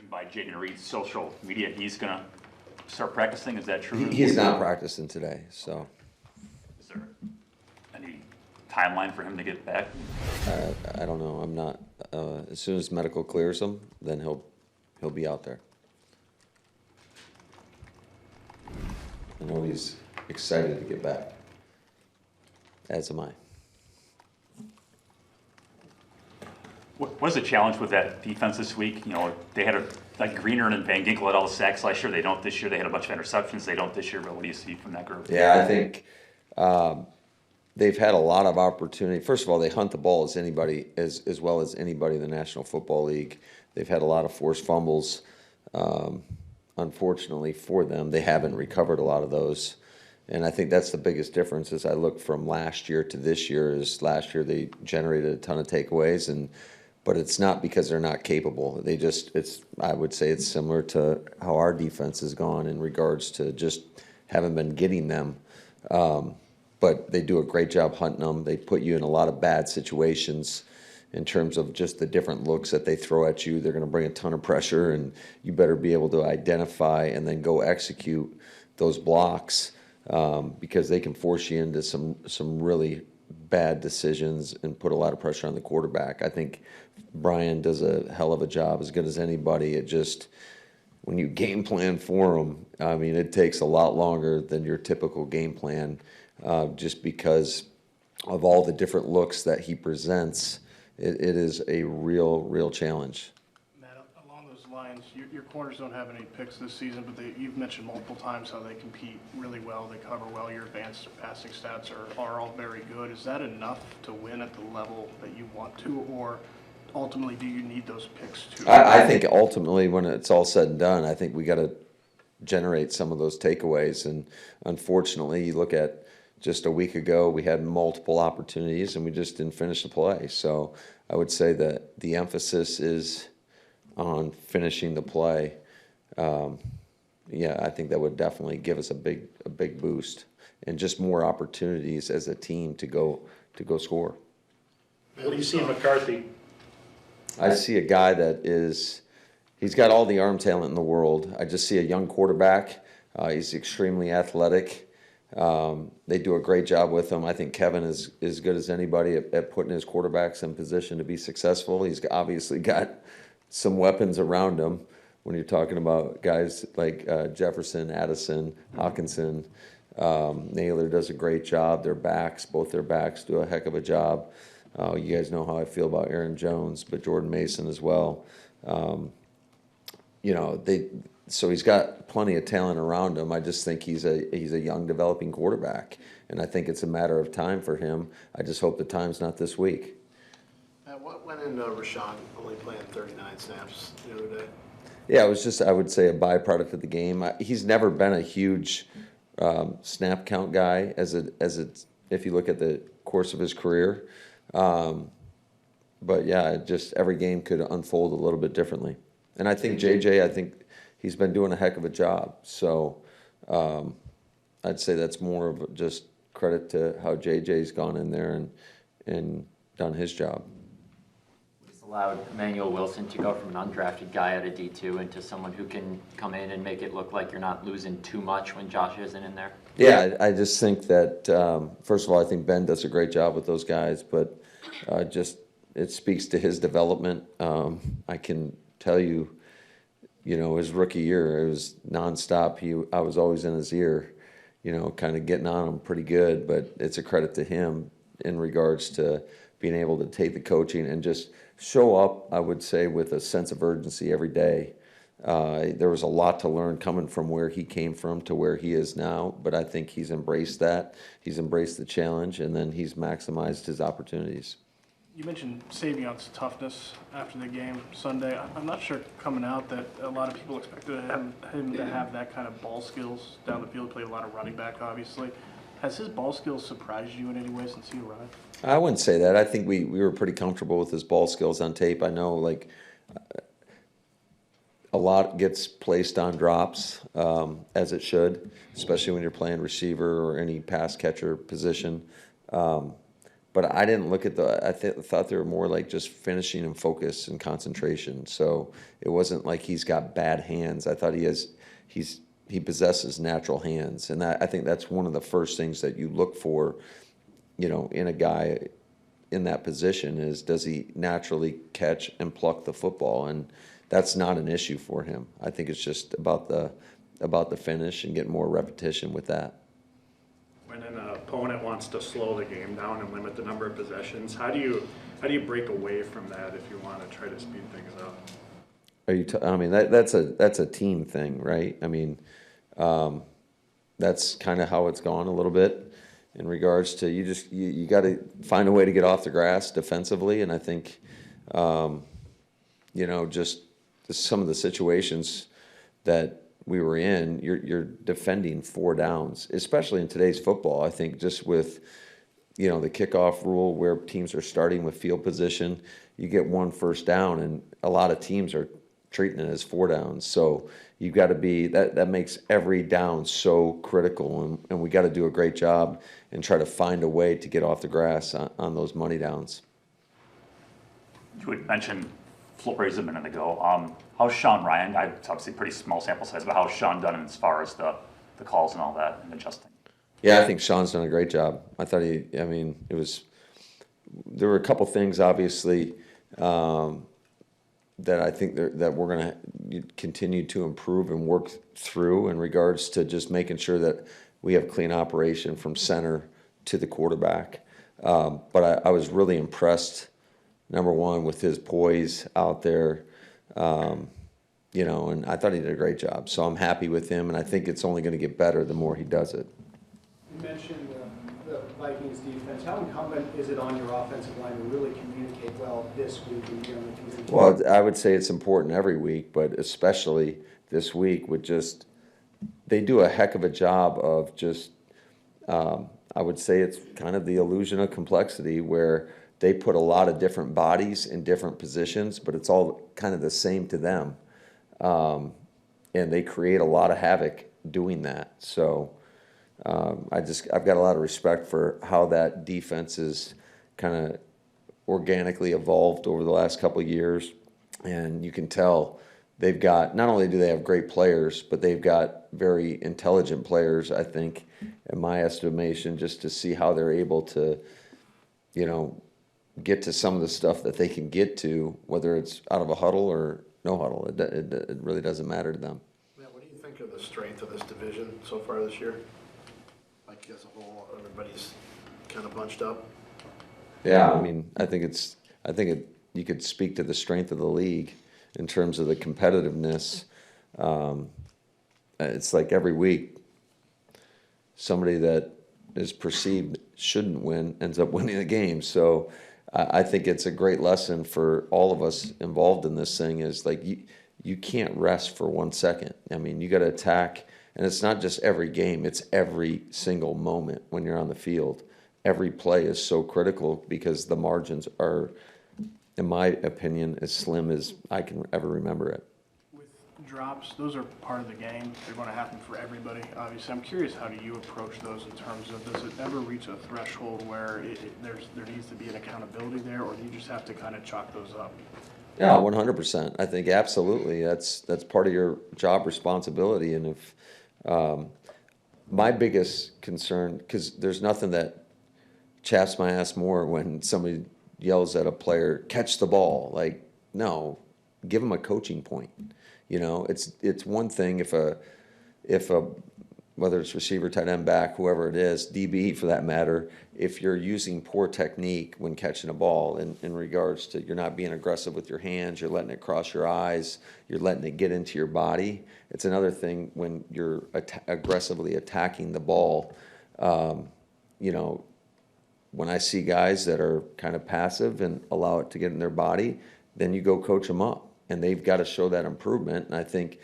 by Jaden Reed's social media, he's going to start practicing. Is that true? He's not practicing today, so. Is there any timeline for him to get back? I don't know. I'm not. As soon as medical clears him, then he'll be out there. I know he's excited to get back. As am I. What was the challenge with that defense this week? You know, they had Greener and Van Ginkel had all the sacks last year. They don't this year. They had a bunch of interceptions. They don't this year. But what do you see from that group? Yeah, I think they've had a lot of opportunity. First of all, they hunt the ball as well as anybody in the National Football League. They've had a lot of forced fumbles. Unfortunately for them, they haven't recovered a lot of those. And I think that's the biggest difference as I look from last year to this year is last year they generated a ton of takeaways, but it's not because they're not capable. I would say it's similar to how our defense has gone in regards to just haven't been getting them. But they do a great job hunting them. They put you in a lot of bad situations in terms of just the different looks that they throw at you. They're going to bring a ton of pressure, and you better be able to identify and then go execute those blocks because they can force you into some really bad decisions and put a lot of pressure on the quarterback. I think Brian does a hell of a job, as good as anybody. It just, when you game plan for them, I mean, it takes a lot longer than your typical game plan just because of all the different looks that he presents. It is a real challenge. Matt, along those lines, your corners don't have any picks this season, but you've mentioned multiple times how they compete really well, they cover well, your advanced passing stats are all very good. Is that enough to win at the level that you want to, or ultimately do you need those picks too? I think ultimately when it's all said and done, I think we got to generate some of those takeaways. And unfortunately, you look at just a week ago, we had multiple opportunities and we just didn't finish the play. So I would say that the emphasis is on finishing the play. I think that would definitely give us a big boost and just more opportunities as a team to go score. What do you see in McCarthy? I see a guy he's got all the arm talent in the world. I just see a young quarterback. He's extremely athletic. They do a great job with him. I think Kevin is as good as anybody at putting his quarterbacks in position to be successful. He's obviously got some weapons around him when you're talking about guys like Jefferson, Addison, Hawkinson. Naylor does a great job. Both their backs do a heck of a job. You guys know how I feel about Aaron Jones, but Jordan Mason as well. So he's got plenty of talent around him. I just think he's a young developing quarterback, and I think it's a matter of time for him. I just hope the time's not this week. What went into Rashawn only playing 39 snaps the other day? Yeah, it was just, I would say, a byproduct of the game. He's never been a huge snap count guy if you look at the course of his career. But yeah, just every game could unfold a little bit differently. And I think JJ, he's been doing a heck of a job. So I'd say that's more of just credit to how JJ's gone in there and done his job. It's allowed Emmanuel Wilson to go from an undrafted guy at a D2 into someone who can come in and make it look like you're not losing too much when Josh isn't in there. Yeah, I just think that, first of all, I think Ben does a great job with those guys, but it speaks to his development. I can tell you, his rookie year, it was nonstop. I was always in his ear, kind of getting on him pretty good, but it's a credit to him in regards to being able to take the coaching and just show up, I would say, with a sense of urgency every day. There was a lot to learn coming from where he came from to where he is now, but I think he's embraced that. He's embraced the challenge, and then he's maximized his opportunities. You mentioned Savion's toughness after the game Sunday. I'm not sure coming out that a lot of people expected him to have that kind of ball skills down the field, played a lot of running back, obviously. Has his ball skills surprised you in any way since he arrived? I wouldn't say that. I think we were pretty comfortable with his ball skills on tape. I know, a lot gets placed on drops, as it should, especially when you're playing receiver or any pass catcher position. but I didn't look at thought they were more like just finishing and focus and concentration. So it wasn't like he's got bad hands. I thought he possesses natural hands, and I think that's one of the first things that you look for, in a guy in that position is, does he naturally catch and pluck the football? And that's not an issue for him. I think it's just about the finish and getting more repetition with that. When an opponent wants to slow the game down and limit the number of possessions, how do you break away from that if you want to try to speed things up? I mean, that's a team thing, right? I mean, that's kind of how it's gone a little bit in regards to you got to find a way to get off the grass defensively, and I think, just some of the situations that we were in, you're defending 4 downs, especially in today's football. I think just with, the kickoff rule where teams are starting with field position, you get 1 first down, and a lot of teams are treating it as 4 downs. So you've got to be, that makes every down so critical, and we got to do a great job and try to find a way to get off the grass on those money downs. You had mentioned Flores a minute ago. How's Sean Ryan? It's obviously a pretty small sample size, but how's Sean done as far as the calls and all that and adjusting? Yeah, I think Sean's done a great job. I thought there were a couple things, obviously, that I think that we're going to continue to improve and work through in regards to just making sure that we have clean operation from center to the quarterback. But I was really impressed, number one, with his poise out there, and I thought he did a great job. So I'm happy with him, and I think it's only going to get better the more he does it. You mentioned the Vikings defense. How incumbent is it on your offensive line to really communicate well this week and be on the communication? Well, I would say it's important every week, but especially this week they do a heck of a job of just, I would say it's kind of the illusion of complexity where they put a lot of different bodies in different positions, but it's all kind of the same to them. And they create a lot of havoc doing that. So I've got a lot of respect for how that defense is kind of organically evolved over the last couple of years. And you can tell they've got, not only do they have great players, but they've got very intelligent players, I think, in my estimation, just to see how they're able to, get to some of the stuff that they can get to, whether it's out of a huddle or no huddle. It really doesn't matter to them. Matt, what do you think of the strength of this division so far this year? Like as a whole, everybody's kind of bunched up? Yeah, I mean, I think you could speak to the strength of the league in terms of the competitiveness. It's like every week, somebody that is perceived shouldn't win ends up winning the game. So I think it's a great lesson for all of us involved in this thing is like you can't rest for 1 second. I mean, you got to attack, and it's not just every game, it's every single moment when you're on the field. Every play is so critical because the margins are, in my opinion, as slim as I can ever remember it. With drops, those are part of the game. They're going to happen for everybody, obviously. I'm curious, how do you approach those in terms of, does it ever reach a threshold where there needs to be an accountability there, or do you just have to kind of chalk those up? Yeah, 100%. I think absolutely. That's part of your job responsibility. And if my biggest concern, because there's nothing that chaps my ass more when somebody yells at a player, catch the ball. Like, no, give them a coaching point. It's one thing if a whether it's receiver, tight end, back, whoever it is, DB for that matter, if you're using poor technique when catching a ball in regards to you're not being aggressive with your hands, you're letting it cross your eyes, you're letting it get into your body. It's another thing when you're aggressively attacking the ball. When I see guys that are kind of passive and allow it to get in their body, then you go coach them up. And they've got to show that improvement. And I think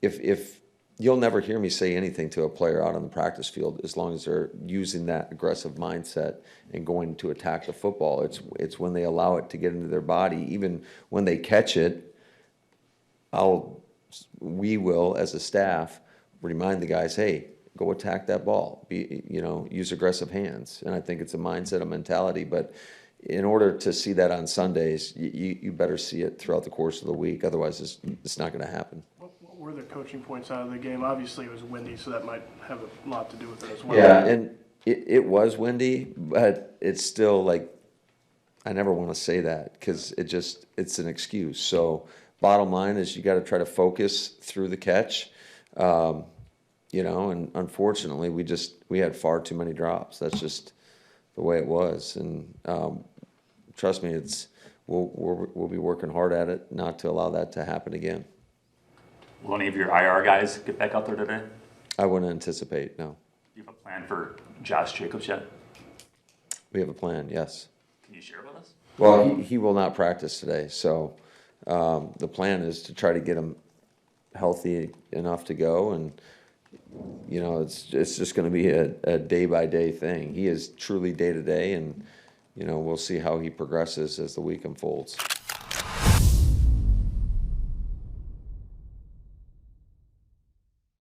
if you'll never hear me say anything to a player out on the practice field as long as they're using that aggressive mindset and going to attack the football. It's when they allow it to get into their body. Even when they catch it, we will, as a staff, remind the guys, hey, go attack that ball, use aggressive hands. And I think it's a mindset, a mentality, but in order to see that on Sundays, you better see it throughout the course of the week. Otherwise, it's not going to happen. What were the coaching points out of the game? Obviously, it was windy, so that might have a lot to do with it as well. Yeah, and it was windy, but it's still like, I never want to say that because it's an excuse. So bottom line is you got to try to focus through the catch, and unfortunately we had far too many drops. That's just the way it was. And trust me, we'll be working hard at it not to allow that to happen again. Will any of your IR guys get back out there today? I wouldn't anticipate, no. Do you have a plan for Josh Jacobs yet? We have a plan, yes. Can you share with us? Well, he will not practice today, so the plan is to try to get him healthy enough to go, and it's just going to be a day-by-day thing. He is truly day-to-day, and we'll see how he progresses as the week unfolds.